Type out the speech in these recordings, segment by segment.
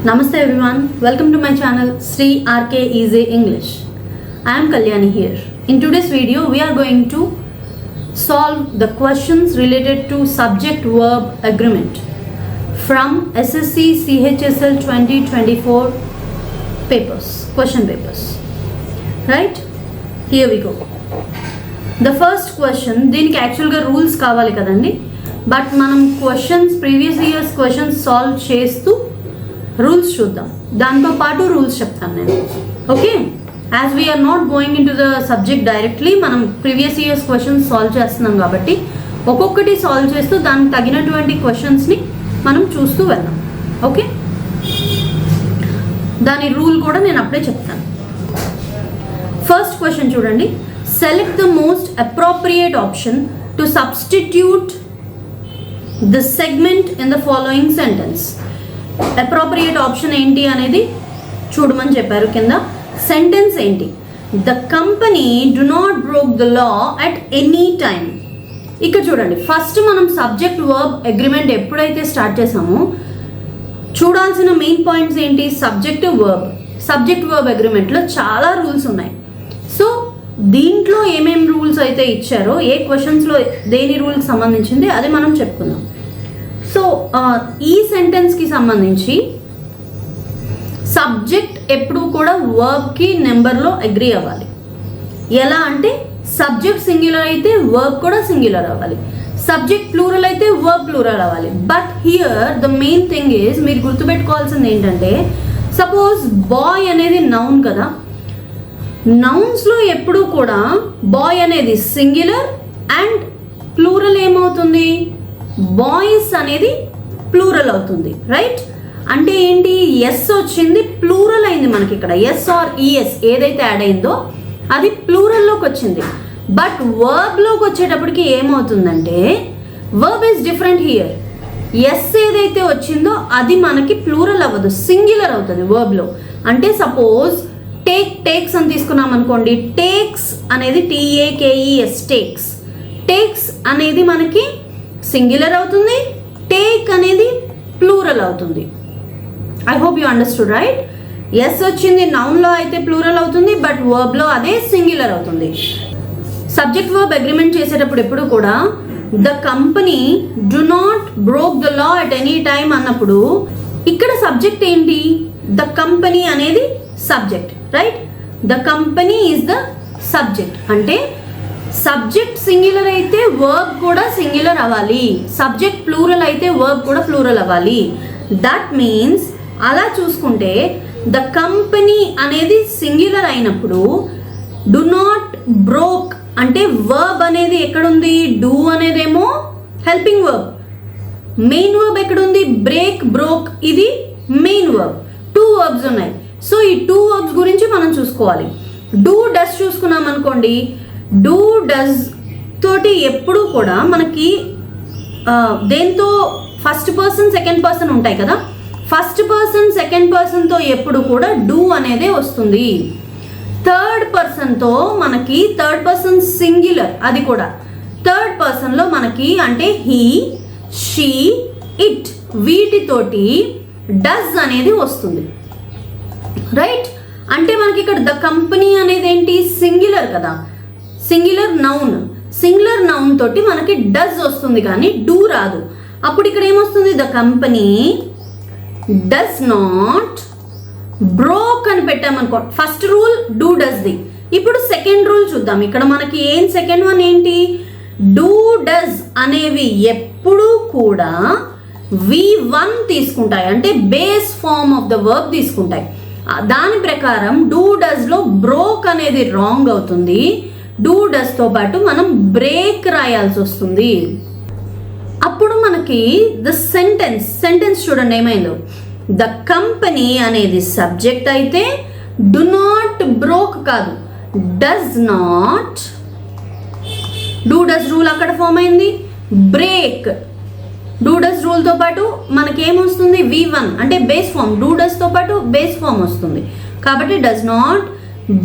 Namaste everyone, welcome to my channel Sri RK Easy English. I am Kalyani here. In today's video, we are going to solve the questions related to subject-verb agreement from SSC CHSL 2024 papers, question papers. Right? Here we go. The first question, దీనికి యాక్చువల్గా rules కావాలి కదండి, but మనం questions previous years questions solve చేస్తూ rules చూద్దాం. దాంతో పాటు rules చెప్తాను నేను. Okay, as we are not going into the subject directly, మనం ప్రీవియస్ ఇయర్స్ క్వశ్చన్స్ సాల్వ్ చేస్తున్నాం కాబట్టి ఒక్కొక్కటి సాల్వ్ చేస్తూ దానికి తగినటువంటి క్వశ్చన్స్ని మనం చూస్తూ వెళ్దాం. ఓకే, దాని రూల్ కూడా నేను అప్పుడే చెప్తాను. ఫస్ట్ క్వశ్చన్ చూడండి. Select the most appropriate option to substitute the segment in the following sentence. Appropriate option ఏంటి అనేది చూడమని చెప్పారు. కింద సెంటెన్స్ ఏంటి? The company do not broke the law at any time. ఇక్కడ చూడండి, ఫస్ట్ మనం సబ్జెక్ట్ వర్బ్ అగ్రిమెంట్ ఎప్పుడైతే స్టార్ట్ చేసామో చూడాల్సిన మెయిన్ పాయింట్స్ ఏంటి? సబ్జెక్ట్ వర్బ్ అగ్రిమెంట్లో చాలా రూల్స్ ఉన్నాయి. సో దీంట్లో ఏమేమి రూల్స్ అయితే ఇచ్చారో, ఏ క్వశ్చన్స్లో దేని రూల్కి సంబంధించింది అది మనం చెప్పుకుందాం. సో ఈ సెంటెన్స్కి సంబంధించి సబ్జెక్ట్ ఎప్పుడు కూడా వర్బ్కి నెంబర్లో అగ్రీ అవ్వాలి. ఎలా అంటే సబ్జెక్ట్ సింగులర్ అయితే వర్బ్ కూడా సింగులర్ అవ్వాలి, సబ్జెక్ట్ ప్లూరల్ అయితే వర్బ్ ప్లూరల్ అవ్వాలి. But here the main thing is, మీరు గుర్తుపెట్టుకోవాల్సింది ఏంటంటే, సపోజ్ బాయ్ అనేది నౌన్ కదా, నౌన్స్లో ఎప్పుడు కూడా బాయ్ అనేది సింగులర్ అండ్ ప్లూరల్ ఏమవుతుంది? బాయ్స్ అనేది ప్లూరల్ అవుతుంది. రైట్? అంటే ఏంటి? ఎస్ వచ్చింది, ప్లూరల్ అయింది మనకి ఇక్కడ. ఎస్ ఆర్ ఈఎస్ ఏదైతే యాడ్ అయిందో అది ప్లూరల్లోకి వచ్చింది. బట్ వర్బ్లోకి వచ్చేటప్పటికి ఏమవుతుందంటే, verb is different here. S ఏదైతే వచ్చిందో అది మనకి ప్లూరల్ అవ్వదు, సింగులర్ అవుతుంది వర్బ్లో. అంటే సపోజ్ టేక్స్ అని తీసుకున్నాం అనుకోండి, టేక్స్ అనేది TAKES, టేక్స్ అనేది మనకి సింగులర్ అవుతుంది, టేక్ అనేది ప్లూరల్ అవుతుంది. I hope you understood, right? S వచ్చింది నౌన్లో అయితే ప్లూరల్ అవుతుంది, బట్ వర్బ్లో అదే సింగులర్ అవుతుంది. సబ్జెక్ట్ వర్బ్ అగ్రిమెంట్ చేసేటప్పుడు ఎప్పుడు కూడా the company do not broke the law at any time అన్నప్పుడు ఇక్కడ సబ్జెక్ట్ ఏంటి? ద కంపెనీ అనేది subject, right? The company is the subject. అంటే సబ్జెక్ట్ సింగులర్ అయితే వర్బ్ కూడా సింగులర్ అవ్వాలి, సబ్జెక్ట్ ప్లూరల్ అయితే వర్బ్ కూడా ప్లూరల్ అవ్వాలి. దట్ మీన్స్ అలా చూసుకుంటే ద కంపెనీ అనేది సింగులర్ అయినప్పుడు డు నాట్ బ్రోక్ అంటే వర్బ్ అనేది ఎక్కడుంది? డూ అనేదేమో హెల్పింగ్ వర్బ్, మెయిన్ వర్బ్ ఎక్కడుంది? బ్రేక్, బ్రోక్ ఇది మెయిన్ వర్బ్. 2 వర్బ్స్ ఉన్నాయి. సో ఈ 2 వర్బ్స్ గురించి మనం చూసుకోవాలి. డూ డస్ చూసుకున్నాం అనుకోండి, డూ డస్ తోటి ఎప్పుడు కూడా మనకి దేంతో ఫస్ట్ పర్సన్ సెకండ్ పర్సన్ ఉంటాయి కదా, ఫస్ట్ పర్సన్ సెకండ్ పర్సన్తో ఎప్పుడు కూడా డూ అనేదే వస్తుంది. థర్డ్ పర్సన్తో మనకి థర్డ్ పర్సన్ సింగులర్, అది కూడా థర్డ్ పర్సన్లో మనకి అంటే హీ, షీ, ఇట్ వీటితోటి డస్ అనేది వస్తుంది. రైట్? అంటే మనకి ఇక్కడ ద కంపెనీ అనేది ఏంటి? సింగులర్ కదా, సింగులర్ నౌన్ తోటి మనకి డస్ వస్తుంది కానీ డూ రాదు. అప్పుడు ఇక్కడ ఏమొస్తుంది? The company does not broke అని పెట్టామనుకో, ఫస్ట్ రూల్ డూ డస్ది. ఇప్పుడు సెకండ్ రూల్ చూద్దాం. ఇక్కడ మనకి సెకండ్ వన్ ఏంటి? డూ డస్ అనేవి ఎప్పుడూ కూడా V1 తీసుకుంటాయి, అంటే base form of the verb తీసుకుంటాయి. దాని ప్రకారం డూ డస్లో బ్రోక్ అనేది రాంగ్ అవుతుంది. డూ డస్తో పాటు మనం బ్రేక్ రాయాల్సి వస్తుంది. అప్పుడు మనకి ద సెంటెన్స్ చూడండి ఏమైందో. ద కంపెనీ అనేది సబ్జెక్ట్ అయితే డు నాట్ బ్రోక్ కాదు, does not, do does rule అక్కడ ఫామ్ అయింది. బ్రేక్, డూ డస్ రూల్తో పాటు మనకి ఏమొస్తుంది? V1 అంటే బేస్ ఫామ్, డూ డస్తో పాటు బేస్ ఫామ్ వస్తుంది. కాబట్టి does not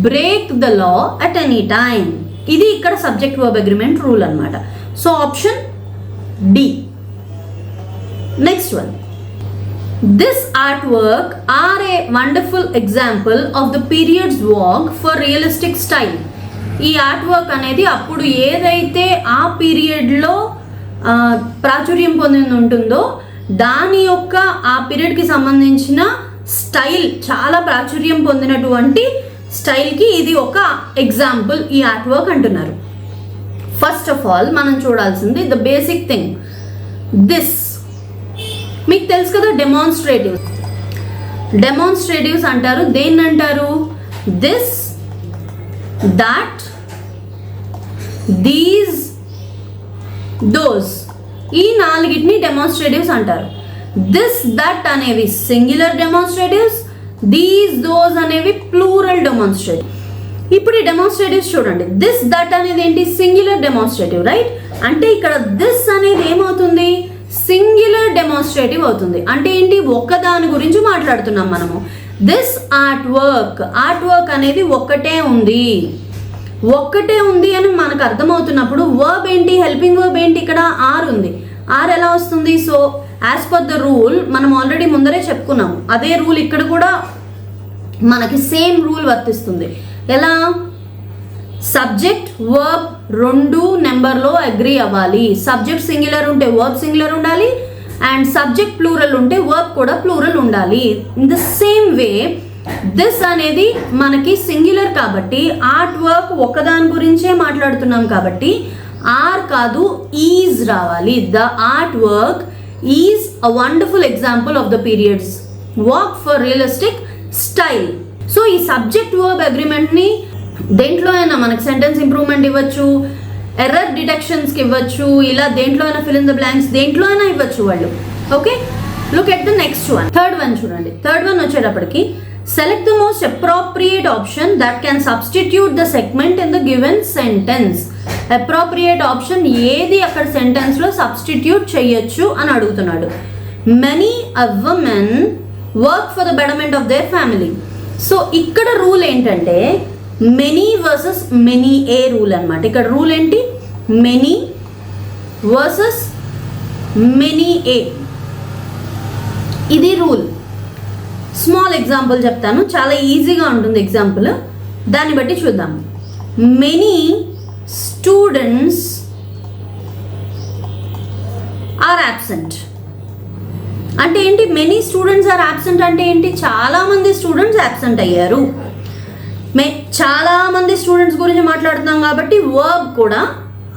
break the law at any time. ఇది ఇక్కడ సబ్జెక్ట్ వర్బ్ అగ్రిమెంట్ రూల్ అనమాట. So option D. Next one, This artwork are a wonderful example of the period's work for realistic style. ఈ art work అనేది అప్పుడు ఏదైతే ఆ పీరియడ్లో ప్రాచుర్యం పొందింది ఉంటుందో దాని యొక్క ఆ పీరియడ్కి సంబంధించిన స్టైల్ చాలా ప్రాచుర్యం పొందినటువంటి స్టైల్కి ఇది ఒక ఎగ్జాంపుల్ ఈ ఆర్ట్ వర్క్ అంటున్నారు. ఫస్ట్ ఆఫ్ ఆల్ మనం చూడాల్సింది ద బేసిక్ థింగ్, దిస్ మీకు తెలుసు కదా, డెమాన్స్ట్రేటివ్స్ అంటారు. దేన్ని అంటారు? దిస్, దాట్, దీస్, దోస్, ఈ నాలుగిటిని డెమాన్స్ట్రేటివ్స్ అంటారు. దిస్, దట్ అనేవి సింగులర్ డెమాన్స్ట్రేటివ్స్, దీస్, దోస్ అనేవి ప్లూరల్ డెమాన్స్ట్రేటివ్. ఇప్పుడు ఈ డెమాన్స్ట్రేటివ్స్ చూడండి. దిస్, దట్ అనేది ఏంటి? Singular demonstrative, right? అంటే ఇక్కడ దిస్ అనేది ఏమవుతుంది? సింగులర్ డెమాన్స్ట్రేటివ్ అవుతుంది. అంటే ఏంటి? ఒక్కదాని గురించి మాట్లాడుతున్నాం మనము. దిస్ ఆర్ట్ వర్క్ అనేది ఒక్కటే ఉంది అని మనకు అర్థమవుతున్నప్పుడు వర్బ్ ఏంటి? హెల్పింగ్ వర్బ్ ఏంటి? ఇక్కడ ఆర్ ఉంది. ఆర్ ఎలా వస్తుంది? So as per the rule మనం ఆల్రెడీ ముందరే చెప్పుకున్నాము. అదే రూల్ ఇక్కడ కూడా మనకి సేమ్ రూల్ వర్తిస్తుంది. ఎలా? సబ్జెక్ట్ వర్బ్ రెండు నెంబర్లో అగ్రీ అవ్వాలి. సబ్జెక్ట్ సింగులర్ ఉంటే వర్బ్ సింగులర్ ఉండాలి, అండ్ సబ్జెక్ట్ ప్లూరల్ ఉంటే వర్బ్ కూడా ప్లూరల్ ఉండాలి. In the same way this అనేది మనకి సింగులర్ కాబట్టి ఆర్ట్ వర్క్ ఒకదాని గురించే మాట్లాడుతున్నాం కాబట్టి ఆర్ కాదు ఈజ్ రావాలి. The art work is a wonderful example of the periods work for realistic style. So ఈ సబ్జెక్ట్ వర్బ్ అగ్రిమెంట్ని దేంట్లో అయినా మనకు సెంటెన్స్ ఇంప్రూవ్మెంట్ ఇవ్వచ్చు, ఎర్రర్ డిటెక్షన్స్కి ఇవ్వచ్చు, ఇలా దేంట్లో అయినా ఫిల్ ఇన్ ద బ్లాంక్స్ దేంట్లో అయినా ఇవ్వచ్చు వాళ్ళు. Okay, look at the next one. Third one చూడండి. థర్డ్ వన్ వచ్చేటప్పటికి select the most appropriate option that can substitute the segment in the given sentence. Appropriate option ఏది అక్కడ సెంటెన్స్లో సబ్స్టిట్యూట్ చేయొచ్చు అని అడుగుతున్నాడు. Many a women work for the betterment of their family. So ఇక్కడ rule ఏంటంటే many versus many ఏ rule అనమాట. ఇక్కడ rule ఏంటి? మెనీ వర్సెస్ మెనీ ఏ, ఇది రూల్. స్మాల్ ఎగ్జాంపుల్ చెప్తాను, చాలా ఈజీగా ఉంటుంది ఎగ్జాంపుల్, దాన్ని బట్టి చూద్దాం. మెనీ స్టూడెంట్స్ ఆర్ యాబ్సెంట్ అంటే ఏంటి? మెనీ స్టూడెంట్స్ ఆర్ యాబ్సెంట్ అంటే ఏంటి? చాలామంది స్టూడెంట్స్ యాబ్సెంట్ అయ్యారు. చాలా మంది స్టూడెంట్స్ గురించి మాట్లాడుతున్నాం కాబట్టి వర్బ్ కూడా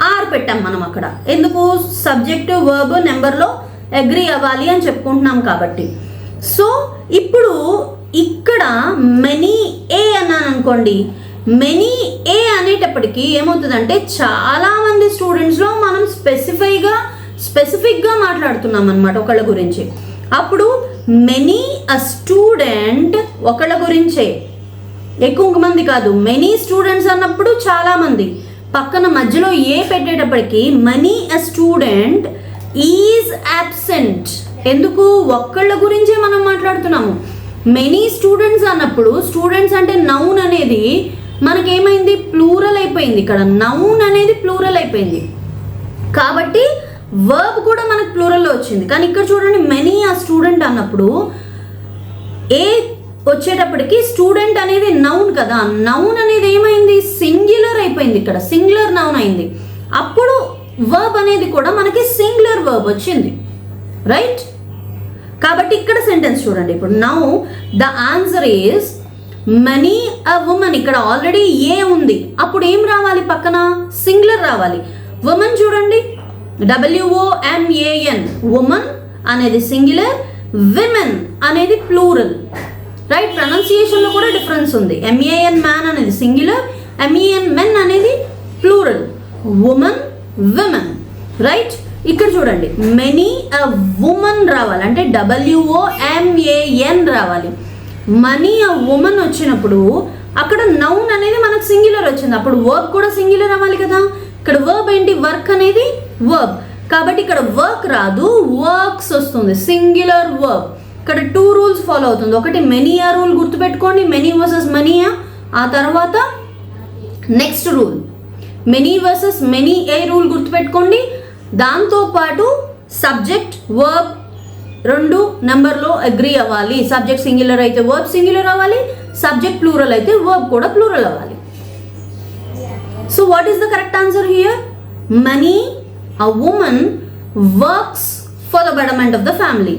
ఆర్ పెట్టాం మనం అక్కడ. ఎందుకు? సబ్జెక్ట్ వర్బ్ నెంబర్లో అగ్రీ అవ్వాలి అని చెప్పుకుంటున్నాం కాబట్టి. సో ఇప్పుడు ఇక్కడ మెనీ ఏ అన్నాను అనుకోండి, మెనీ ఏ అనేటప్పటికీ ఏమవుతుందంటే చాలా మంది స్టూడెంట్స్లో మనం స్పెసిఫిక్గా మాట్లాడుతున్నాం అనమాట ఒకళ్ళ గురించి. అప్పుడు మెనీ అ స్టూడెంట్ ఒకళ్ళ గురించే, ఎక్కువ మంది కాదు. మెనీ స్టూడెంట్స్ అన్నప్పుడు చాలా మంది, పక్కన మధ్యలో ఏ పెట్టేటప్పటికి many a student is absent. ఎందుకు? ఒక్కళ్ళ గురించే మనం మాట్లాడుతున్నాము. మెనీ స్టూడెంట్స్ అన్నప్పుడు స్టూడెంట్స్ అంటే నౌన్ అనేది మనకేమైంది? ప్లూరల్ అయిపోయింది. ఇక్కడ నౌన్ అనేది ప్లూరల్ అయిపోయింది కాబట్టి వర్బ్ కూడా మనకు ప్లూరల్లో వచ్చింది. కానీ ఇక్కడ చూడండి, మెనీ ఆ స్టూడెంట్ అన్నప్పుడు ఏ వచ్చేటప్పటికి స్టూడెంట్ అనేది నౌన్ కదా, నౌన్ అనేది ఏమైంది? సింగులర్ అయిపోయింది. ఇక్కడ సింగులర్ నౌన్ అయింది. అప్పుడు వర్బ్ అనేది కూడా మనకి సింగులర్ వర్బ్ వచ్చింది, రైట్? కాబట్టి ఇక్కడ సెంటెన్స్ చూడండి. ఇప్పుడు now the answer is money a woman. ఇక్కడ ఆల్రెడీ ఏ ఉంది, అప్పుడు ఏం రావాలి? పక్కన సింగులర్ రావాలి. వుమన్ చూడండి, WOMAN, వుమన్ అనేది సింగులర్, విమెన్ అనేది ప్లూరల్, రైట్? ప్రొనౌన్సియేషన్లో కూడా డిఫరెన్స్ ఉంది. MAN మ్యాన్ అనేది సింగులర్, MEN మెన్ అనేది ప్లూరల్. Woman, women, right? ఇక్కడ చూడండి, మెనీ అ వుమన్ రావాలి అంటే WOMAN రావాలి. మనీ అ వుమన్ వచ్చినప్పుడు అక్కడ నౌన్ అనేది మనకు సింగులర్ వచ్చింది, అప్పుడు వర్బ్ కూడా సింగులర్ అవ్వాలి కదా. ఇక్కడ వర్బ్ ఏంటి? వర్క్ అనేది వర్బ్, కాబట్టి ఇక్కడ వర్క్ రాదు, వర్క్స్ వస్తుంది, సింగులర్ వర్బ్. ఇక్కడ 2 రూల్స్ ఫాలో అవుతుంది. ఒకటి మెనీయా రూల్ గుర్తుపెట్టుకోండి, మెనీ వర్సెస్ మెనీయా. ఆ తర్వాత next rule many versus many ఏ రూల్ గుర్తుపెట్టుకోండి. దాంతోపాటు సబ్జెక్ట్ వర్బ్ రెండు నెంబర్లో అగ్రీ అవ్వాలి. సబ్జెక్ట్ సింగులర్ అయితే వర్బ్ సింగులర్ అవ్వాలి, సబ్జెక్ట్ ప్లూరల్ అయితే వర్బ్ కూడా ప్లూరల్ అవ్వాలి. So what is the correct answer here? Money a woman works for the betterment of the family.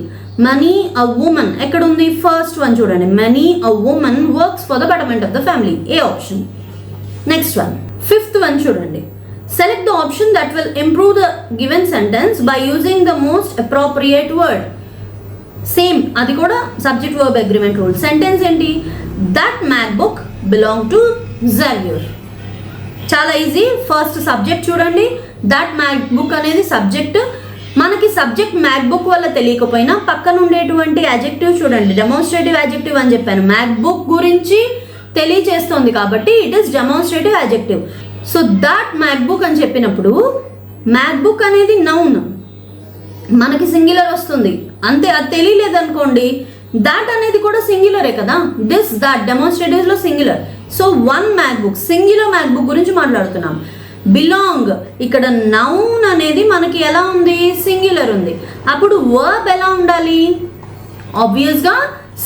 Many a woman ఎక్కడ ఉంది? ఫస్ట్ వన్ చూడండి. Many a woman works for the betterment of the family. A option. Next one, fifth one చూడండి. Select the option that will improve the given sentence by using the most appropriate word. Same అది కూడా subject verb agreement rule. Sentence ఏంటి? That MacBook belong to Xavier. చాలా easy. First subject చూడండి. That MacBook అనేది subject. మనకి subject MacBook వల్ల తెలియకపోయినా పక్కన ఉండేటువంటి అడ్జెక్టివ్ చూడండి. డెమాన్స్ట్రేటివ్ అడ్జెక్టివ్ అని చెప్పాను. మ్యాక్బుక్ గురించి తెలియచేస్తుంది కాబట్టి it is demonstrative adjective. So that MacBook అని చెప్పినప్పుడు మ్యాక్బుక్ అనేది నౌన్, మనకి సింగులర్ వస్తుంది అంతే. అది తెలియలేదనుకోండి, దాట్ అనేది కూడా సింగులరే కదా. దిస్ దట్ డెమాన్స్ట్రేటివ్స్లో singular. So one MacBook, singular MacBook గురించి మాట్లాడుతున్నాం. బిలాంగ్ ఇక్కడ నౌన్ అనేది మనకి ఎలా ఉంది? సింగులర్ ఉంది. అప్పుడు వర్బ్ ఎలా ఉండాలి? ఆబ్వియస్గా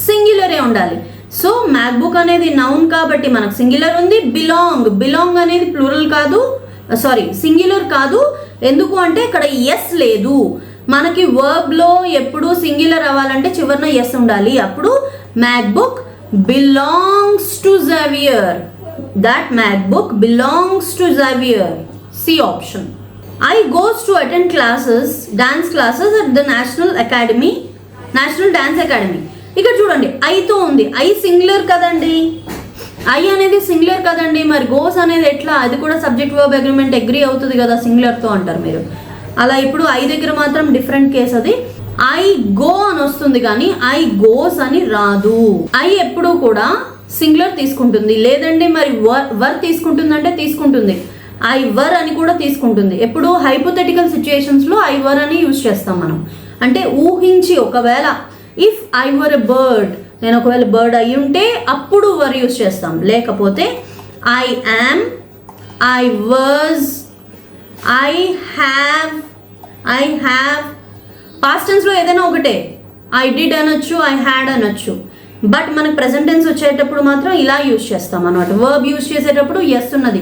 సింగులరే ఉండాలి. సో మ్యాక్బుక్ అనేది నౌన్ కాబట్టి మనకు సింగులర్ ఉంది. బిలాంగ్ అనేది ప్లూరల్ కాదు, సారీ సింగులర్ కాదు. ఎందుకు అంటే ఇక్కడ ఎస్ లేదు. మనకి వర్బ్లో ఎప్పుడు సింగులర్ అవ్వాలంటే చివరిన ఎస్ ఉండాలి. అప్పుడు MacBook belongs to Xavier. That MacBook belongs to Xavier. C option. I goes to attend classes, dance classes at the National Dance Academy. ఇక్కడ చూడండి, ఐతో ఉంది. ఐ సింగులర్ కదండి, ఐ అనేది సింగులర్ కదండి. మరి గోస్ అనేది ఎట్లా? అది కూడా సబ్జెక్ట్ వర్బ్ అగ్రిమెంట్ అగ్రీ అవుతుంది కదా సింగులర్తో అంటారు మీరు. అలా ఇప్పుడు ఐ దగ్గర మాత్రం డిఫరెంట్ కేస్. అది ఐ గో అని వస్తుంది కానీ ఐ గోస్ అని రాదు. ఐ ఎప్పుడు కూడా సింగులర్ తీసుకుంటుంది. లేదండి మరి వర్ తీసుకుంటుందంటే తీసుకుంటుంది. ఐ వర్ అని కూడా తీసుకుంటుంది. ఎప్పుడు హైపోథెటికల్ సిచ్యుయేషన్స్లో ఐ వర్ అని యూజ్ చేస్తాం మనం. అంటే ఊహించి, ఒకవేళ if I were a bird, నేను ఒకవేళ బర్డ్ అయి ఉంటే అప్పుడు వర్ యూజ్ చేస్తాం. లేకపోతే I am, I was, I have. Past టెన్స్లో ఏదైనా ఒకటే. ఐ డిడ్ అనొచ్చు, ఐ హ్యాడ్ అనొచ్చు. బట్ మనకు ప్రెజెంట్ టెన్స్ వచ్చేటప్పుడు మాత్రం ఇలా యూజ్ చేస్తాం అన్నమాట. వర్బ్ యూజ్ చేసేటప్పుడు ఎస్ ఉన్నది.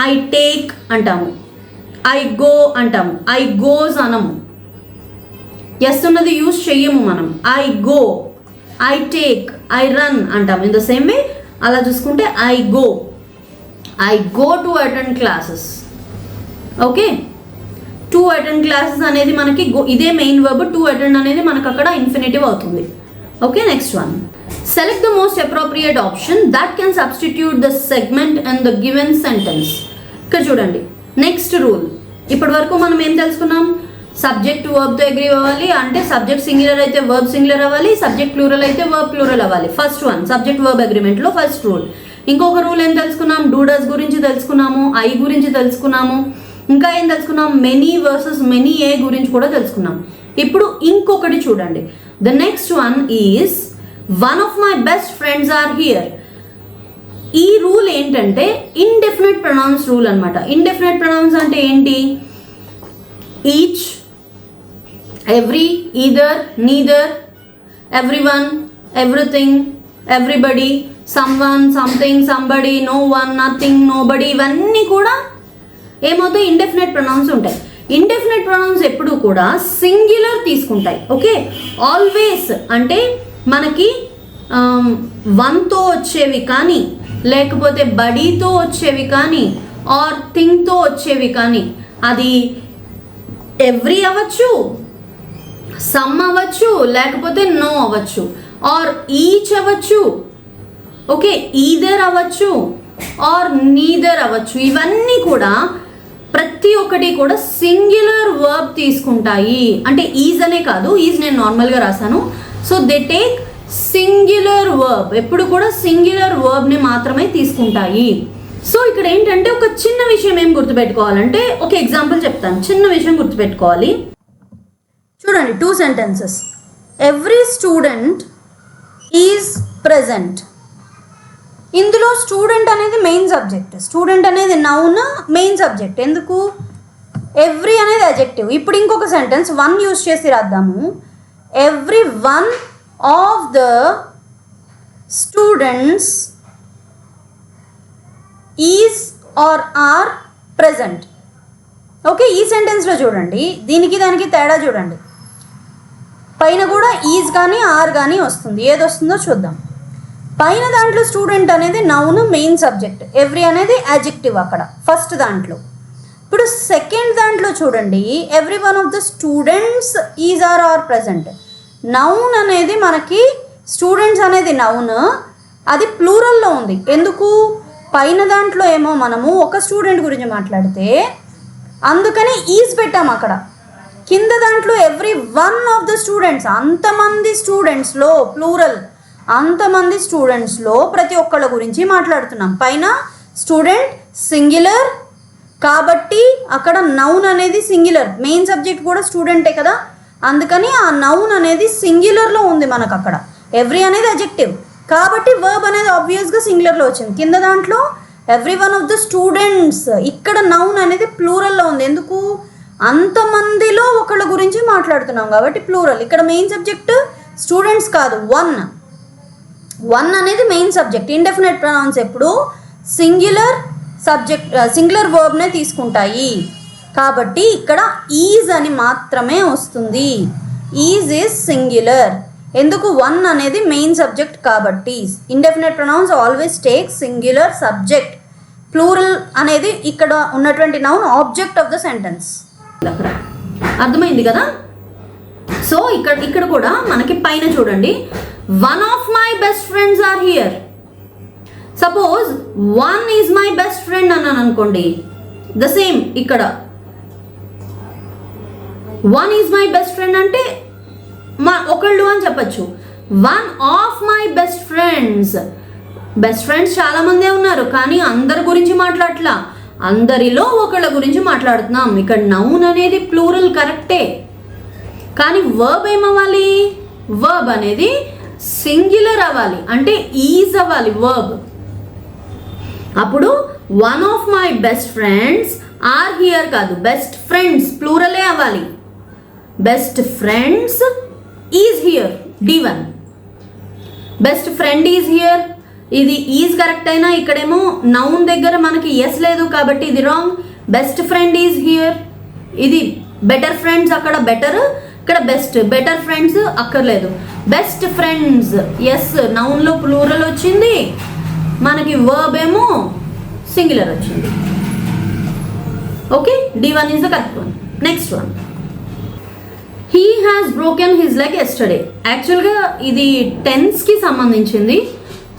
ఐ టేక్ అంటాము, ఐ గో అంటాము, ఐ గోస్ అనము. ఎస్ ఉన్నది యూజ్ చెయ్యము మనం. I go, I take, I run అంటాము. ఇన్ ద సేమ్ వే అలా చూసుకుంటే I go to attend classes. Okay, to attend classes అనేది మనకి ఇదే మెయిన్ వర్బ్. టు అటెండ్ అనేది మనకు అక్కడ ఇన్ఫినిటివ్ అవుతుంది. Okay, next one. Select the most appropriate option that can substitute the segment and the given sentence. ఇక్కడ చూడండి, next rule. ఇప్పటి వరకు మనం ఏం తెలుసుకున్నాం? సబ్జెక్ట్ వర్బ్తో అగ్రీ అవ్వాలి అంటే సబ్జెక్ట్ సింగులర్ అయితే వర్బ్ సింగులర్ అవ్వాలి, సబ్జెక్ట్ ప్లూరల్ అయితే వర్బ్ ప్లూరల్ అవ్వాలి. ఫస్ట్ వన్ సబ్జెక్ట్ వర్బ్ అగ్రిమెంట్లో ఫస్ట్ రూల్. ఇంకొక రూల్ ఏం తెలుసుకున్నాం? డూడస్ గురించి తెలుసుకున్నాము, ఐ గురించి తెలుసుకున్నాము, ఇంకా ఏం తెలుసుకున్నాం? మెనీ వర్సెస్ మెనీ ఏ గురించి కూడా తెలుసుకున్నాం. ఇప్పుడు ఇంకొకటి చూడండి. The next one is one of my best friends are here. ఈ రూల్ ఏంటంటే ఇండెఫినెట్ ప్రొనౌన్స్ రూల్ అనమాట. ఇండెఫినెట్ ప్రొనౌన్స్ అంటే ఏంటి? Each, every, either, neither, everyone, everything, everybody, someone, something, somebody, no one, nothing, nobody, ఇవన్నీ కూడా ఏమవుతాయి? Indefinite pronouns ఉంటాయి. Indefinite pronouns ఎప్పుడు కూడా సింగులర్ తీసుకుంటాయి. ఓకే, ఆల్వేస్ అంటే మనకి వన్తో వచ్చేవి కానీ, లేకపోతే బడీతో వచ్చేవి కానీ, ఆర్ థింగ్తో వచ్చేవి కానీ, అది ఎవ్రీ అవ్వచ్చు, సమ్ అవ్వచ్చు, లేకపోతే నో అవ్వచ్చు, ఆర్ ఈచ్ అవ్వచ్చు, ఓకే, ఈదర్ అవ్వచ్చు, ఆర్ నీదర్ అవ్వచ్చు. ఇవన్నీ కూడా ప్రతి ఒక్కటి కూడా సింగులర్ వర్బ్ తీసుకుంటాయి. అంటే ఈజ్ అనే కాదు, ఈజ్ నేను నార్మల్గా రాశాను. So they take singular verb. ఎప్పుడు కూడా సింగులర్ వర్బ్ని మాత్రమే తీసుకుంటాయి. సో ఇక్కడ ఏంటంటే ఒక చిన్న విషయం ఏం గుర్తుపెట్టుకోవాలంటే, ఒక ఎగ్జాంపుల్ చెప్తాను. చిన్న విషయం గుర్తుపెట్టుకోవాలి. చూడండి, 2 sentences. Every student is present. ఇందులో స్టూడెంట్ అనేది మెయిన్ సబ్జెక్ట్, స్టూడెంట్ అనేది నౌన్, మెయిన్ సబ్జెక్ట్. ఎందుకు? ఎవ్రీ అనేది అడ్జెక్టివ్. ఇప్పుడు ఇంకొక సెంటెన్స్ 1 యూజ్ చేసి రాద్దాము. every one of the students is or are present. Okay, ఈ సెంటెన్స్లో చూడండి, దీనికి దానికి తేడా చూడండి. పైన కూడా ఈజ్ కానీ ఆర్ కానీ వస్తుంది, ఏది వస్తుందో చూద్దాం. పైన దాంట్లో స్టూడెంట్ అనేది నౌన్ మెయిన్ సబ్జెక్ట్, ఎవ్రీ అనేది యాడ్జెక్టివ్ అక్కడ ఫస్ట్ దాంట్లో. ఇప్పుడు సెకండ్ దాంట్లో చూడండి, every one of the students is are are present. Noun అనేది మనకి స్టూడెంట్స్ అనేది నౌన్, అది ప్లూరల్లో ఉంది. ఎందుకు? పైన దాంట్లో ఏమో మనము ఒక స్టూడెంట్ గురించి మాట్లాడితే అందుకని ఈజ్ పెట్టాం అక్కడ. కింద దాంట్లో every one of the students, అంతమంది స్టూడెంట్స్లో ప్లూరల్, అంతమంది స్టూడెంట్స్లో ప్రతి ఒక్కళ్ళ గురించి మాట్లాడుతున్నాం. పైన స్టూడెంట్ సింగులర్ కాబట్టి అక్కడ నౌన్ అనేది సింగులర్, మెయిన్ సబ్జెక్ట్ కూడా స్టూడెంటే కదా, అందుకని ఆ నౌన్ అనేది సింగులర్లో ఉంది మనకు అక్కడ. ఎవ్రీ అనేది అడ్జెక్టివ్ కాబట్టి వర్బ్ అనేది ఆబ్వియస్గా సింగులర్లో వచ్చింది. కింద దాంట్లో every one of the students, ఇక్కడ నౌన్ అనేది ప్లూరల్లో ఉంది. ఎందుకు? అంతమందిలో ఒకళ్ళ గురించి మాట్లాడుతున్నాం కాబట్టి ప్లూరల్. ఇక్కడ మెయిన్ సబ్జెక్ట్ స్టూడెంట్స్ కాదు, వన్ అనేది మెయిన్ సబ్జెక్ట్. ఇండెఫినెట్ ప్రొనౌన్స్ ఎప్పుడు సింగులర్ సబ్జెక్ట్, సింగులర్ వర్బ్నే తీసుకుంటాయి కాబట్టి ఇక్కడ ఈజ్ అని మాత్రమే వస్తుంది. Is is singular. ఎందుకు? వన్ అనేది మెయిన్ సబ్జెక్ట్ కాబట్టి. Indefinite pronouns always take singular subject. Plural అనేది ఇక్కడ ఉన్నటువంటి noun object of the sentence. అర్థమైంది కదా? సో ఇక్కడ కూడా మనకి పైన చూడండి, one of my best friends are here. Suppose one is my best friend అన్నాను అనుకోండి, ద సేమ్ ఇక్కడ one is my best friend అంటే ఒకళ్ళు అని చెప్పచ్చు. One of my best friends, best friends చాలామందే ఉన్నారు కానీ అందరి గురించి మాట్లాడట్లా, అందరిలో ఒకళ్ళ గురించి మాట్లాడుతున్నాం. ఇక్కడ నౌన్ అనేది ప్లూరల్ కరెక్టే, కానీ వర్బ్ ఏమవ్వాలి? వర్బ్ అనేది సింగులర్ అవ్వాలి, అంటే ఈజ్ అవ్వాలి వర్బ్. అప్పుడు one of my best friends are here కాదు, బెస్ట్ ఫ్రెండ్స్ ప్లూరలే అవ్వాలి. Best friends is here, D1. Best friend is here, ఇది ఈజ్ కరెక్ట్ అయినా ఇక్కడేమో నౌన్ దగ్గర మనకి ఎస్ లేదు కాబట్టి ఇది wrong. Best friend is here, ఇది బెటర్ ఫ్రెండ్స్ అక్కడ బెటర్, ఇక్కడ బెస్ట్. బెటర్ ఫ్రెండ్స్ అక్కర్లేదు. బెస్ట్ ఫ్రెండ్స్ ఎస్ నౌన్లో ప్లూరల్ వచ్చింది, మనకి వర్బ్ ఏమో సింగులర్ వచ్చింది. Okay, D1 is the correct one. Next one, he has broken his leg yesterday. యాక్చువల్గా ఇది టెన్స్కి సంబంధించింది,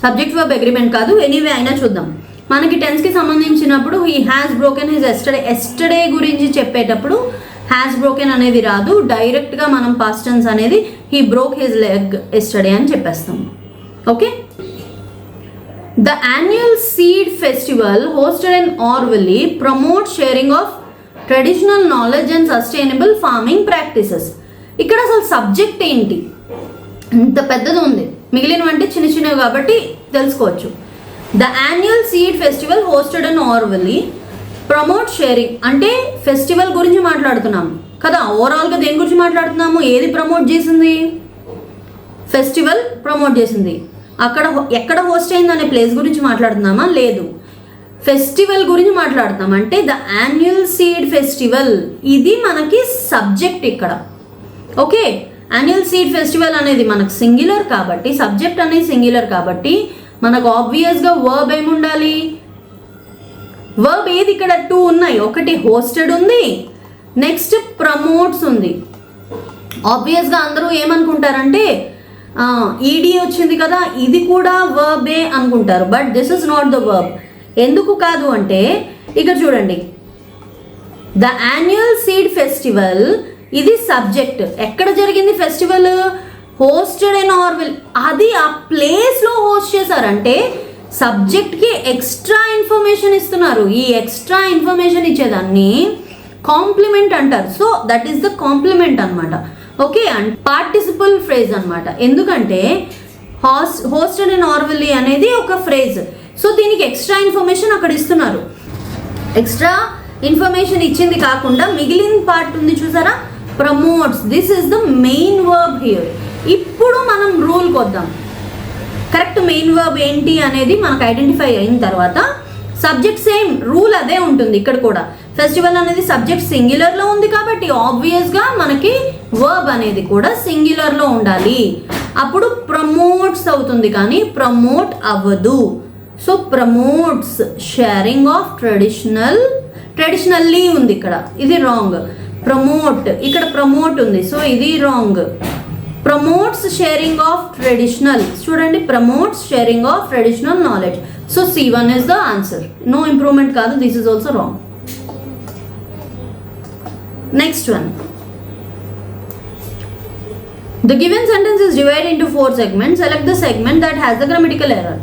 సబ్జెక్ట్ వర్బ్ అగ్రిమెంట్ కాదు. ఎనీవే అయినా చూద్దాం. మనకి టెన్స్కి సంబంధించినప్పుడు he has broken his yesterday, yesterday గురించి చెప్పేటప్పుడు హ్యాస్ బ్రోకెన్ అనేది రాదు, డైరెక్ట్గా మనం పాస్ట్ టెన్స్ అనేది he broke his leg yesterday అని చెప్పేస్తాం. Okay, the annual seed festival hosted in Aravelli promote sharing of traditional knowledge and sustainable farming practices. ఇక్కడ అసలు సబ్జెక్ట్ ఏంటి? ఇంత పెద్దది ఉంది, మిగిలినవంటే చిన్న చిన్నవి కాబట్టి తెలుసుకోవచ్చు. The annual seed festival hosted in Aravelli promote sharing అంటే ఫెస్టివల్ గురించి మాట్లాడుతున్నాం కదా. ఓవరాల్గా దేని గురించి మాట్లాడుతున్నాము? ఏది ప్రమోట్ చేసింది? ఫెస్టివల్ ప్రమోట్ చేసింది. అక్కడ ఎక్కడ హోస్ట్ అయింది అనే ప్లేస్ గురించి మాట్లాడుతున్నామా? లేదు, ఫెస్టివల్ గురించి మాట్లాడుతాం. అంటే ద యాన్యువల్ సీడ్ ఫెస్టివల్ ఇది మనకి సబ్జెక్ట్ ఇక్కడ. ఓకే, యాన్యువల్ సీడ్ ఫెస్టివల్ అనేది మనకు సింగులర్ కాబట్టి, సబ్జెక్ట్ అనేది సింగులర్ కాబట్టి మనకు ఆబ్వియస్గా వర్బ్ ఏముండాలి? వర్బ్ ఏది? ఇక్కడ 2 ఉన్నాయి, ఒకటి హోస్టెడ్ ఉంది, నెక్స్ట్ ప్రమోట్స్ ఉంది. ఆబ్వియస్గా అందరూ ఏమనుకుంటారంటే ఈడీ వచ్చింది కదా, ఇది కూడా వర్బే అనుకుంటారు. But this is not the verb. ఎందుకు కాదు అంటే ఇక్కడ చూడండి, ద యాన్యువల్ సీడ్ ఫెస్టివల్ ఇది సబ్జెక్ట్. ఎక్కడ జరిగింది ఫెస్టివల్? Hosted in Orwell. అది ఆ ప్లేస్లో హోస్ట్ చేశారంటే సబ్జెక్ట్కి ఎక్స్ట్రా ఇన్ఫర్మేషన్ ఇస్తున్నారు. ఈ ఎక్స్ట్రా ఇన్ఫర్మేషన్ ఇచ్చేదాన్ని కాంప్లిమెంట్ అంటారు. So that is the complement అనమాట. ఓకే, అండ్ పార్టిసిపల్ ఫ్రేజ్ అనమాట. ఎందుకంటే హోస్టెడ్ ఇన్ ఆర్వెల్లీ అనేది ఒక ఫ్రేజ్. సో దీనికి ఎక్స్ట్రా ఇన్ఫర్మేషన్ అక్కడ ఇస్తున్నారు. ఎక్స్ట్రా ఇన్ఫర్మేషన్ ఇచ్చింది కాకుండా మిగిలిన పార్ట్ ఉంది చూసారా, promotes. This is the main verb here. ఇప్పుడు మనం రూల్కి వద్దాం. కరెక్ట్ మెయిన్ వర్బ్ ఏంటి అనేది మనకు ఐడెంటిఫై అయిన తర్వాత సబ్జెక్ట్ సేమ్ రూల్ అదే ఉంటుంది ఇక్కడ కూడా. ఫెస్టివల్ అనేది సబ్జెక్ట్ సింగులర్లో ఉంది కాబట్టి ఆబ్వియస్గా మనకి వర్బ్ అనేది కూడా సింగులర్లో ఉండాలి. అప్పుడు ప్రమోట్స్ అవుతుంది కానీ ప్రమోట్ అవ్వదు. So promotes sharing of traditionally ఉంది ఇక్కడ, ఇది రాంగ్. ప్రమోట్ ఇక్కడ ప్రమోట్ ఉంది, సో ఇది wrong. Promotes sharing of traditional, చూడండి promotes sharing of traditional knowledge. So C1 is the answer. No improvement కాదు, this is also wrong. Next one. The given sentence is divided into 4 segments. Select the segment that has the grammatical error.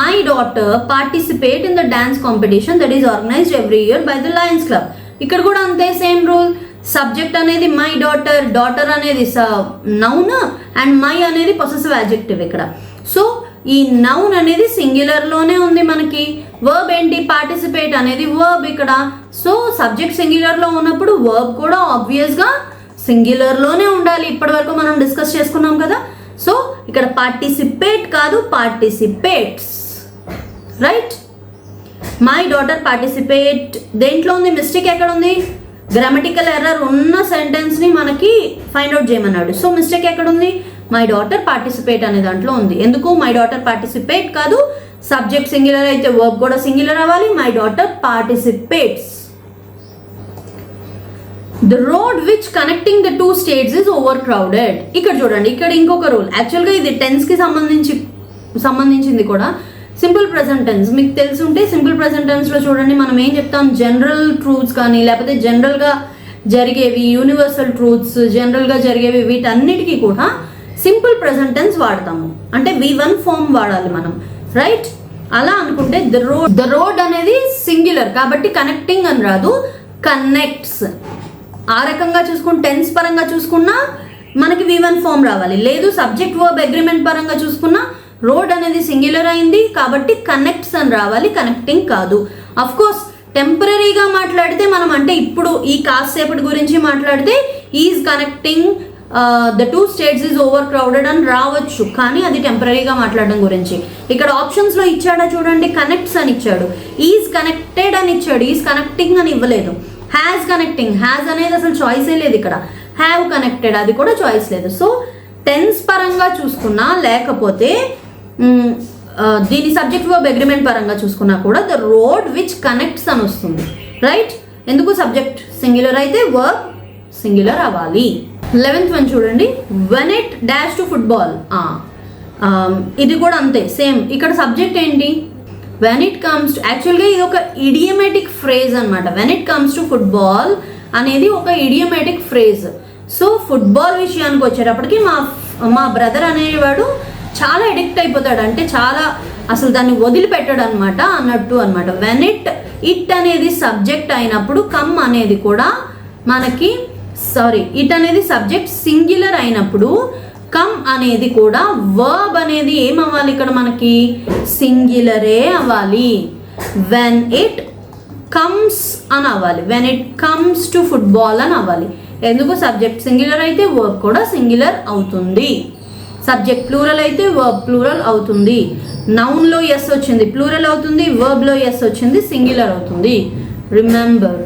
My daughter participate in the dance competition that is organized every year by the Lions Club. ఇక్కడ కూడా అంతే same rule. Subject అనేది my daughter, daughter అనేది noun and my అనేది possessive adjective ఇక్కడ. So ఈ noun అనేది సింగులర్లోనే ఉంది మనకి. వర్బ్ ఏంటి, పార్టిసిపేట్ అనేది వర్బ్ ఇక్కడ. సో సబ్జెక్ట్ సింగులర్లో ఉన్నప్పుడు వర్బ్ కూడా ఆబ్వియస్గా సింగులర్లోనే ఉండాలి. ఇప్పటి వరకు మనం డిస్కస్ చేసుకున్నాం కదా. సో ఇక్కడ పార్టిసిపేట్ కాదు, participates, right. My daughter participate దేంట్లో ఉంది, మిస్టేక్ ఎక్కడ ఉంది? గ్రామటికల్ ఎర్రర్ ఉన్న సెంటెన్స్ని మనకి ఫైండ్ అవుట్ చేయమన్నాడు. సో మిస్టేక్ ఎక్కడ ఉంది? మై డాటర్ పార్టిసిపేట్ అనే దాంట్లో ఉంది. ఎందుకు మై డాటర్ పార్టిసిపేట్ కాదు, సబ్జెక్ట్ సింగులర్ అయితే వర్బ్ కూడా సింగులర్ అవ్వాలి. My daughter participates. The road which connecting the 2 states is overcrowded. ఇక్కడ చూడండి, ఇక్కడ ఇంకొక రూల్. యాక్చువల్గా ఇది టెన్స్కి సంబంధించింది కూడా. సింపుల్ ప్రెజెంట్ టెన్స్ మీకు తెలిసి ఉంటే సింపుల్ ప్రెజెంట్ టెన్స్లో చూడండి మనం ఏం చెప్తాం, జనరల్ ట్రూత్స్ కానీ లేకపోతే జనరల్గా జరిగేవి, యూనివర్సల్ ట్రూత్స్ జనరల్గా జరిగేవి, వీటన్నిటికీ కూడా సింపుల్ ప్రెజెంట్ టెన్స్ వాడతాము. అంటే V1 ఫామ్ వాడాలి మనం, రైట్. అలా అనుకుంటే ద రోడ్ అనేది సింగులర్ కాబట్టి కనెక్టింగ్ అని రాదు, కనెక్ట్స్. ఆ రకంగా చూసుకుని టెన్స్ పరంగా చూసుకున్నా మనకి V1 ఫామ్ రావాలి. లేదు సబ్జెక్ట్ వర్బ్ అగ్రిమెంట్ పరంగా చూసుకున్నా రోడ్ అనేది సింగులర్ అయింది కాబట్టి కనెక్ట్స్ అని రావాలి, కనెక్టింగ్ కాదు. అఫ్ కోర్స్ టెంపరీగా మాట్లాడితే మనం, అంటే ఇప్పుడు ఈ కాసేపటి గురించి మాట్లాడితే is connecting the 2 states is overcrowded అని రావచ్చు, కానీ అది టెంపరీగా మాట్లాడడం గురించి. ఇక్కడ ఆప్షన్స్లో ఇచ్చాడా చూడండి, కనెక్ట్స్ అని ఇచ్చాడు, ఈజ్ కనెక్టెడ్ అని ఇచ్చాడు, ఈజ్ కనెక్టింగ్ అని ఇవ్వలేదు. హ్యాజ్ కనెక్టింగ్, హ్యాజ్ అనేది అసలు చాయిసే లేదు ఇక్కడ. హ్యావ్ కనెక్టెడ్ అది కూడా చాయిస్ లేదు. సో టెన్స్ పరంగా చూసుకున్నా లేకపోతే దీని సబ్జెక్ట్ వర్బ్ అగ్రిమెంట్ పరంగా చూసుకున్నా కూడా ద రోడ్ విచ్ కనెక్ట్స్ అని వస్తుంది, రైట్. ఎందుకు సబ్జెక్ట్ సింగులర్ అయితే వర్బ్ సింగులర్ అవ్వాలి. 11th వన్ చూడండి, when it dash to football. ఇది కూడా అంతే సేమ్. ఇక్కడ సబ్జెక్ట్ ఏంటి, వెన్ ఇట్ కమ్స్ టు, యాక్చువల్గా ఇది ఒక ఇడియమేటిక్ ఫ్రేజ్ అనమాట. When it comes to football అనేది ఒక ఇడియమేటిక్ ఫ్రేజ్. సో ఫుట్బాల్ విషయానికి వచ్చేటప్పటికి మా బ్రదర్ అనేవాడు చాలా అడిక్ట్ అయిపోతాడు, అంటే చాలా అసలు దాన్ని వదిలిపెట్టాడు అనమాట అన్నట్టు అనమాట. వెన్ ఇట్ అనేది సబ్జెక్ట్ అయినప్పుడు కమ్ అనేది కూడా మనకి ఇట్ అనేది సబ్జెక్ట్ సింగులర్ అయినప్పుడు కమ్ అనేది కూడా వర్బ్ అనేది ఏమవ్వాలి ఇక్కడ మనకి, సింగులరే అవ్వాలి. వెన్ ఇట్ కమ్స్ అని అవ్వాలి, when it comes to football అని అవ్వాలి. ఎందుకు సబ్జెక్ట్ సింగులర్ అయితే వర్బ్ కూడా సింగులర్ అవుతుంది. సబ్జెక్ట్ ప్లూరల్ అయితే వర్బ్ ప్లూరల్ అవుతుంది. నౌన్లో ఎస్ వచ్చింది ప్లూరల్ అవుతుంది, వర్బ్లో ఎస్ వచ్చింది సింగులర్ అవుతుంది. రిమెంబర్.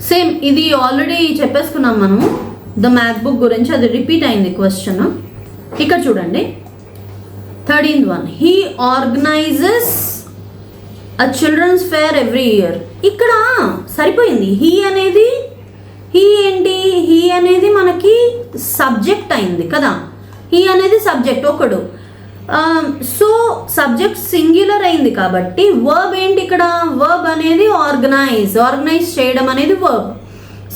సేమ్ ఇది ఆల్రెడీ చెప్పేసుకున్నాం మనము ద మ్యాథ్ బుక్ గురించి, అది రిపీట్ అయింది క్వశ్చన్. ఇక్కడ చూడండి 13th one, he organises a children's fair every year. ఇక్కడ సరిపోయింది. హీ అనేది మనకి సబ్జెక్ట్ అయింది కదా, హీ అనేది సబ్జెక్ట్ ఒకడు. సో సబ్జెక్ట్ సింగులర్ అయింది కాబట్టి వర్బ్ ఏంటి ఇక్కడ, వర్బ్ అనేది ఆర్గనైజ్ చేయడం అనేది వర్బ్.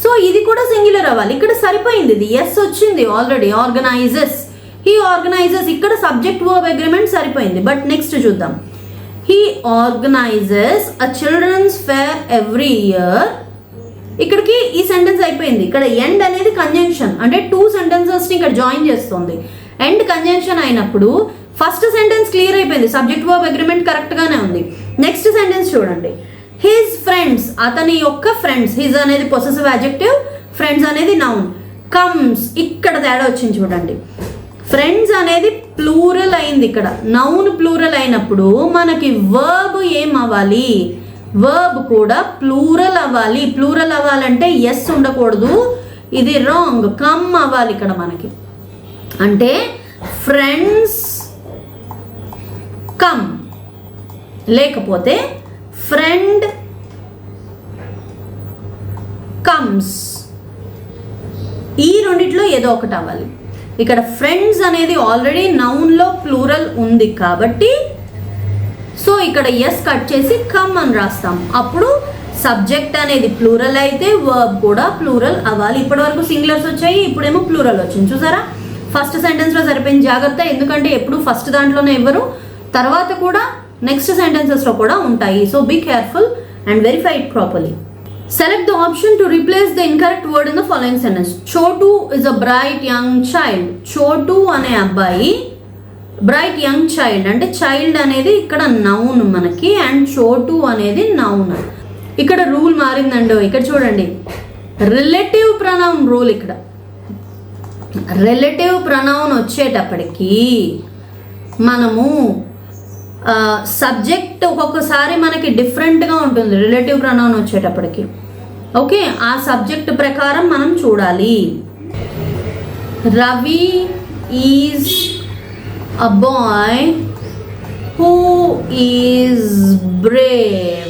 సో ఇది కూడా సింగులర్ అవ్వాలి. ఇక్కడ సరిపోయింది, ఇది ఎస్ వచ్చింది ఆల్రెడీ, ఆర్గనైజెస్, హీ ఆర్గనైజెస్. ఇక్కడ సబ్జెక్ట్ వర్బ్ అగ్రిమెంట్ సరిపోయింది. బట్ నెక్స్ట్ చూద్దాం, he organises a children's fair every year. ఇక్కడికి ఈ సెంటెన్స్ అయిపోయింది. ఇక్కడ ఎండ్ అనేది కంజంక్షన్, అంటే 2 sentencesని ఇక్కడ జాయిన్ చేస్తుంది. ఎండ్ కంజంక్షన్ అయినప్పుడు ఫస్ట్ సెంటెన్స్ క్లియర్ అయిపోయింది, సబ్జెక్ట్ వర్బ్ అగ్రిమెంట్ కరెక్ట్గానే ఉంది. నెక్స్ట్ సెంటెన్స్ చూడండి, హిజ్ ఫ్రెండ్స్, అతని యొక్క ఫ్రెండ్స్. హిజ్ అనేది పొసెసివ్ అడ్జెక్టివ్, ఫ్రెండ్స్ అనేది నౌన్. కమ్స్. ఇక్కడ తేడా వచ్చింది చూడండి. ఫ్రెండ్స్ అనేది ప్లూరల్ అయింది. ఇక్కడ నౌన్ ప్లూరల్ అయినప్పుడు మనకి వర్బ్ ఏం అవ్వాలి, వర్బ్ కూడా ప్లూరల్ అవ్వాలి. ప్లూరల్ అవ్వాలంటే ఎస్ ఉండకూడదు, ఇది రాంగ్, కమ్ అవ్వాలి ఇక్కడ మనకి. అంటే ఫ్రెండ్స్ కమ్, లేకపోతే ఫ్రెండ్ కమ్స్. ఈ రెండిట్లో ఏదో ఒకటి అవ్వాలి. ఇక్కడ ఫ్రెండ్స్ అనేది ఆల్రెడీ నౌన్లో ప్లూరల్ ఉంది కాబట్టి సో ఇక్కడ ఎస్ కట్ చేసి కమ్ అని రాస్తాం. అప్పుడు సబ్జెక్ట్ అనేది ప్లూరల్ అయితే వర్బ్ కూడా ప్లూరల్ అవ్వాలి. ఇప్పటి వరకు సింగులర్స్ వచ్చాయి, ఇప్పుడేమో ప్లూరల్ వచ్చింది. చూసారా, ఫస్ట్ సెంటెన్స్లో సరిపోయింది. జాగ్రత్త, ఎందుకంటే ఎప్పుడు ఫస్ట్ దాంట్లోనే ఇవ్వరు, తర్వాత కూడా నెక్స్ట్ సెంటెన్సెస్లో కూడా ఉంటాయి. So be careful and verify it properly. Select the option to replace the incorrect word in the following sentence. Chotu is a bright young child. Chotu అనే అబ్బాయి, బ్రైట్ యంగ్ చైల్డ్ అంటే చైల్డ్ అనేది ఇక్కడ noun మనకి, and చోటు అనేది noun. ఇక్కడ rule మారిందండి. ఇక్కడ చూడండి, రిలేటివ్ ప్రొనౌన్ రూల్. ఇక్కడ రిలేటివ్ ప్రొనౌన్ వచ్చేటప్పటికి మనము సబ్జెక్ట్ ఒక్కొక్కసారి మనకి డిఫరెంట్గా ఉంటుంది రిలేటివ్ ప్రొనౌన్ వచ్చేటప్పటికి. ఓకే, ఆ సబ్జెక్ట్ ప్రకారం మనం చూడాలి. Ravi is a bye who is Brave.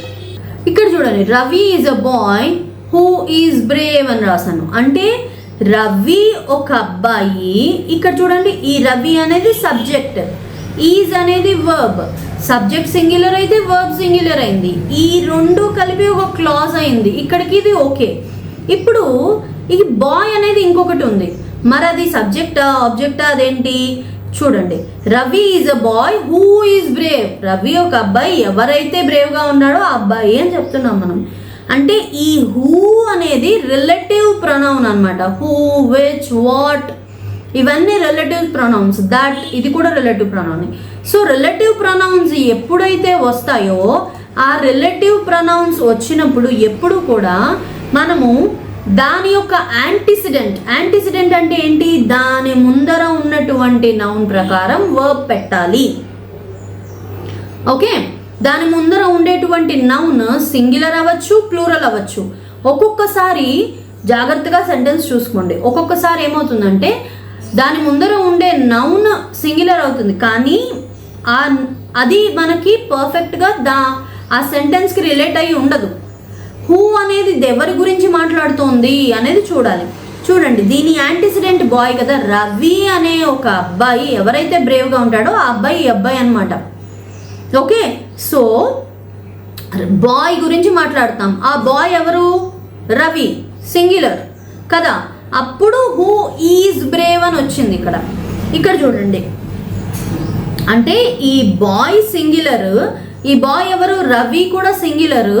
ఇక్కడ చూడండి, Ravi is a bye who is Brave అని రాశాను. అంటే రవి ఒక అబ్బాయి. ఇక్కడ చూడండి, ఈ రవి అనేది సబ్జెక్ట్, ఈజ్ అనేది వర్బ్. సబ్జెక్ట్ సింగులర్ అయితే వర్బ్ సింగులర్ అయింది. ఈ రెండు కలిపి ఒక క్లాజ్ అయింది. ఇక్కడికి ఇది ఓకే. ఇప్పుడు ఈ బాయ్ అనేది ఇంకొకటి ఉంది, మరి అది సబ్జెక్టా ఆబ్జెక్టా అదేంటి చూడండి. Ravi is a bye who is Brave. Ravi ఒక అబ్బాయి, ఎవరైతే బ్రేవ్గా ఉన్నాడో ఆ అబ్బాయి అని చెప్తున్నాం మనం. అంటే ఈ హూ అనేది రిలేటివ్ ప్రొనౌన్ అనమాట. హూ, విచ్, వాట్ ఇవన్నీ రిలేటివ్ ప్రొనౌన్స్. దట్ ఇది కూడా relative pronoun. So relative pronounce ఎప్పుడైతే వస్తాయో ఆ రిలేటివ్ ప్రొనౌన్స్ వచ్చినప్పుడు ఎప్పుడు కూడా మనము దాని యొక్క యాంటిసిడెంట్ అంటే ఏంటి, దాని ముందర ఉన్నటువంటి నౌన్ ప్రకారం వర్బ్ పెట్టాలి. ఓకే, దాని ముందర ఉండేటువంటి నౌన్ సింగులర్ అవ్వచ్చు, ప్లూరల్ అవ్వచ్చు. ఒక్కొక్కసారి జాగ్రత్తగా సెంటెన్స్ చూసుకోండి. ఒక్కొక్కసారి ఏమవుతుందంటే దాని ముందర ఉండే నౌన్ సింగులర్ అవుతుంది, కానీ అది మనకి పర్ఫెక్ట్గా ఆ సెంటెన్స్కి రిలేట్ అయ్యి ఉండదు. హూ అనేది ఎవరి గురించి మాట్లాడుతోంది అనేది చూడాలి. చూడండి, దీని యాంటిసిడెంట్ బాయ్ కదా, రవి అనే ఒక అబ్బాయి ఎవరైతే బ్రేవ్గా ఉంటాడో ఆ అబ్బాయి అనమాట. ఓకే, సో బాయ్ గురించి మాట్లాడతాం. ఆ బాయ్ ఎవరు, రవి, సింగులర్ కదా. అప్పుడు హూ ఈజ్ బ్రేవ్ అని వచ్చింది ఇక్కడ. ఇక్కడ చూడండి, అంటే ఈ బాయ్ సింగులర్, ఈ బాయ్ ఎవరు, రవి కూడా సింగులర్.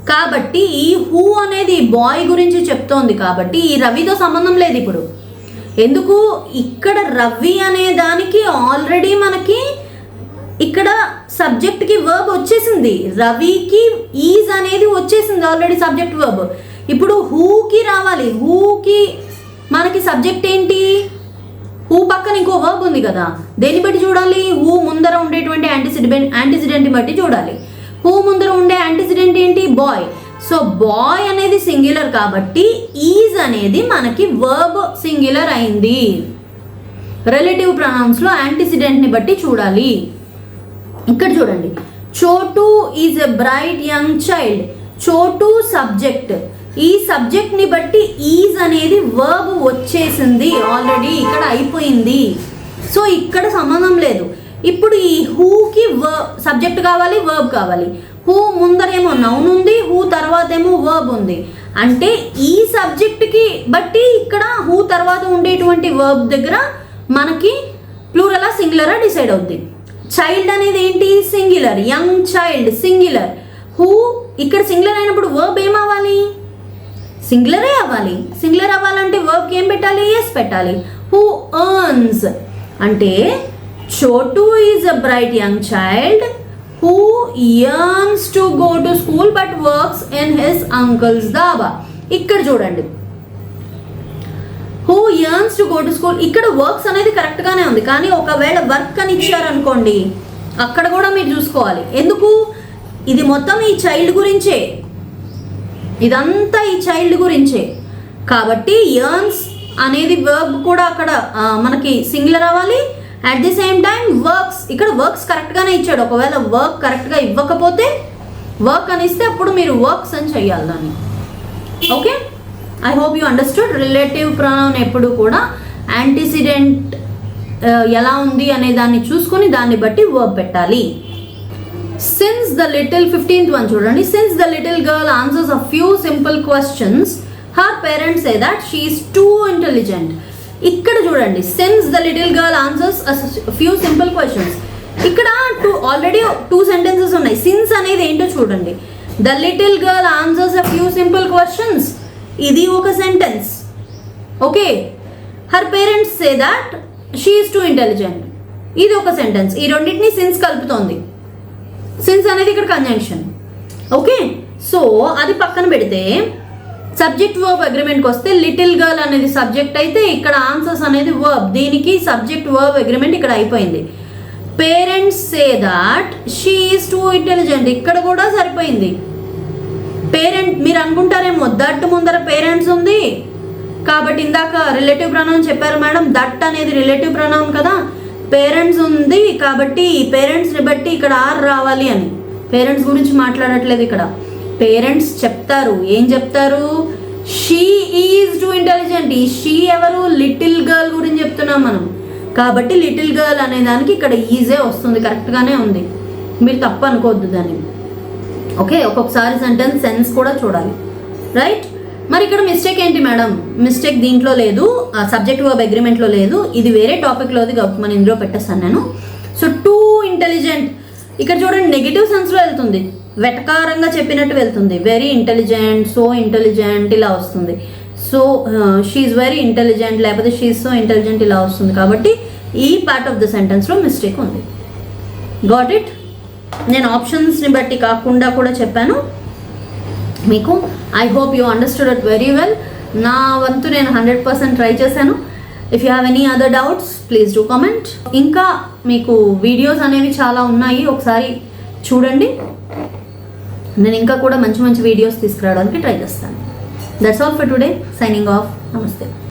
కాబట్టి ఈ హూ అనేది బాయ్ గురించి చెప్తోంది కాబట్టి ఈ రవితో సంబంధం లేదు ఇప్పుడు. ఎందుకు, ఇక్కడ రవి అనే దానికి ఆల్రెడీ మనకి ఇక్కడ సబ్జెక్ట్కి వర్బ్ వచ్చేసింది. రవికి ఈజ్ అనేది వచ్చేసింది ఆల్రెడీ సబ్జెక్ట్ వర్బ్. ఇప్పుడు హూకి రావాలి. హూకి మనకి సబ్జెక్ట్ ఏంటి, హూ పక్కన ఇంకో వర్బ్ ఉంది కదా, దేన్ని బట్టి చూడాలి, హూ ముందర ఉండేటువంటి యాంటిసిడెంట్ని బట్టి చూడాలి. హూ ముందర ఉండే యాంటిసిడెంట్ ఏంటి, బాయ్. సో బాయ్ అనేది సింగులర్ కాబట్టి ఈజ్ అనేది మనకి వర్బ్ సింగులర్ అయింది. రిలేటివ్ ప్రొనౌన్స్లో యాంటిసిడెంట్ని బట్టి చూడాలి. ఇక్కడ చూడండి, చోటు is a bright young child. చోటు సబ్జెక్ట్, ఈ సబ్జెక్ట్ని బట్టి ఈజ్ అనేది వర్బ్ వచ్చేసింది ఆల్రెడీ, ఇక్కడ అయిపోయింది. సో ఇక్కడ సంబంధం లేదు. ఇప్పుడు ఈ హూకి సబ్జెక్ట్ కావాలి, వర్బ్ కావాలి. హూ ముందరేమో నౌన్ ఉంది, హూ తర్వాత ఏమో వర్బ్ ఉంది. అంటే ఈ సబ్జెక్ట్కి బట్టి ఇక్కడ హూ తర్వాత ఉండేటువంటి వర్బ్ దగ్గర మనకి ప్లూరలా సింగులరా డిసైడ్ అవుద్ది. చైల్డ్ అనేది ఏంటి, singular, young child singular. Who ఇక్కడ సింగులర్ అయినప్పుడు వర్బ్ ఏమవ్వాలి, సింగులరే అవ్వాలి. సింగులర్ అవ్వాలంటే వర్బ్కి ఏం పెట్టాలి, ఎస్ పెట్టాలి. హూ ఎర్న్స్ అంటే చోటు is a bright young child who yearns to go to school but works in his uncle's daba. ఇక్కడ చూడండి, who yearns to go to school. ఇక్కడ వర్క్స్ అనేది కరెక్ట్గానే ఉంది, కానీ ఒకవేళ వర్క్ అని ఇచ్చారనుకోండి అక్కడ కూడా మీరు చూసుకోవాలి. ఎందుకు? ఇది మొత్తం ఈ చైల్డ్ గురించే, ఇదంతా ఈ చైల్డ్ గురించే. కాబట్టి యర్న్స్ అనేది వర్బ్ కూడా అక్కడ మనకి సింగులర్ అవ్వాలి. At the same time works, ఇక్కడ వర్క్స్ కరెక్ట్గానే ఇచ్చాడు. ఒకవేళ వర్క్ కరెక్ట్గా ఇవ్వకపోతే వర్క్ అని ఇస్తే అప్పుడు మీరు వర్క్స్ అని చెయ్యాలి దాన్ని. Okay, I hope you understood. Relative pronoun ఎప్పుడు కూడా యాంటిసిడెంట్ ఎలా ఉంది అనే దాన్ని చూసుకొని దాన్ని బట్టి వర్బ్ పెట్టాలి. Since the little 15th one చూడండి. Since the little girl answers a few simple questions her parents say that she is too intelligent. ఇక్కడ చూడండి, since the little girl answers few simple questions. ఇక్కడ already 2 sentences ఉన్నాయి. Since అనేది ఏంటో చూడండి. The little girl answers a few simple questions, ఇది ఒక sentence. Okay, her parents say that she is too intelligent, ఇది ఒక సెంటెన్స్. ఈ రెండింటిని సిన్స్ కలుపుతోంది. సిన్స్ అనేది ఇక్కడ కంజంక్షన్. ఓకే, సో అది పక్కన పెడితే సబ్జెక్ట్ వర్బ్ అగ్రిమెంట్కి వస్తే లిటిల్ గర్ల్ అనేది సబ్జెక్ట్ అయితే ఇక్కడ ఆన్సర్స్ అనేది వర్బ్. దీనికి సబ్జెక్ట్ వర్బ్ అగ్రిమెంట్ ఇక్కడ అయిపోయింది. Parents say that she is too intelligent, ఇక్కడ కూడా సరిపోయింది. పేరెంట్, మీరు అనుకుంటారేమో దట్ ముందర పేరెంట్స్ ఉంది కాబట్టి ఇందాక రిలేటివ్ ప్రొనౌన్ చెప్పారు మేడం, దట్ అనేది రిలేటివ్ ప్రొనౌన్ కదా, పేరెంట్స్ ఉంది కాబట్టి ఈ పేరెంట్స్ని బట్టి ఇక్కడ ఆర్ రావాలి అని. పేరెంట్స్ గురించి మాట్లాడట్లేదు ఇక్కడ. పేరెంట్స్ చెప్తారు, ఏం చెప్తారు? She is too intelligent. ఈ షీ ఎవరు? లిటిల్ గర్ల్ గురించి చెప్తున్నాం మనం. కాబట్టి లిటిల్ గర్ల్ అనే దానికి ఇక్కడ ఈజే వస్తుంది, కరెక్ట్గానే ఉంది, మీరు తప్పు అనుకోవద్దు దాన్ని. ఓకే, ఒక్కొక్కసారి సెన్స్ కూడా చూడాలి, రైట్? మరి ఇక్కడ మిస్టేక్ ఏంటి మేడం? మిస్టేక్ దీంట్లో లేదు, సబ్జెక్ట్ వర్బ్ అగ్రిమెంట్లో లేదు, ఇది వేరే టాపిక్లోది కాబట్టి మనం ఇందులో పెట్టేస్తాను నేను. సో టూ ఇంటెలిజెంట్ ఇక్కడ చూడండి నెగిటివ్ సెన్స్లో వెళ్తుంది, వెటకారంగా చెప్పినట్టు వెళ్తుంది. వెరీ ఇంటెలిజెంట్, సో ఇంటెలిజెంట్ ఇలా వస్తుంది. సో షీఈ్ వెరీ ఇంటెలిజెంట్ లేకపోతే షీఈ్ సో ఇంటెలిజెంట్ ఇలా వస్తుంది. కాబట్టి ఈ పార్ట్ ఆఫ్ ద సెంటెన్స్లో మిస్టేక్ ఉంది. Got it? నేను ఆప్షన్స్ని బట్టి కాకుండా కూడా చెప్పాను మీకు. I hope you understood it very well. నా వంతు నేను 100% ట్రై చేశాను. If you have any other doubts please do comment. ఇంకా మీకు వీడియోస్ అనేవి చాలా ఉన్నాయి, ఒకసారి చూడండి. నేను ఇంకా కూడా మంచి మంచి వీడియోస్ తీసుకురావడానికి ట్రై చేస్తాను. That's all for today. Signing off. నమస్తే.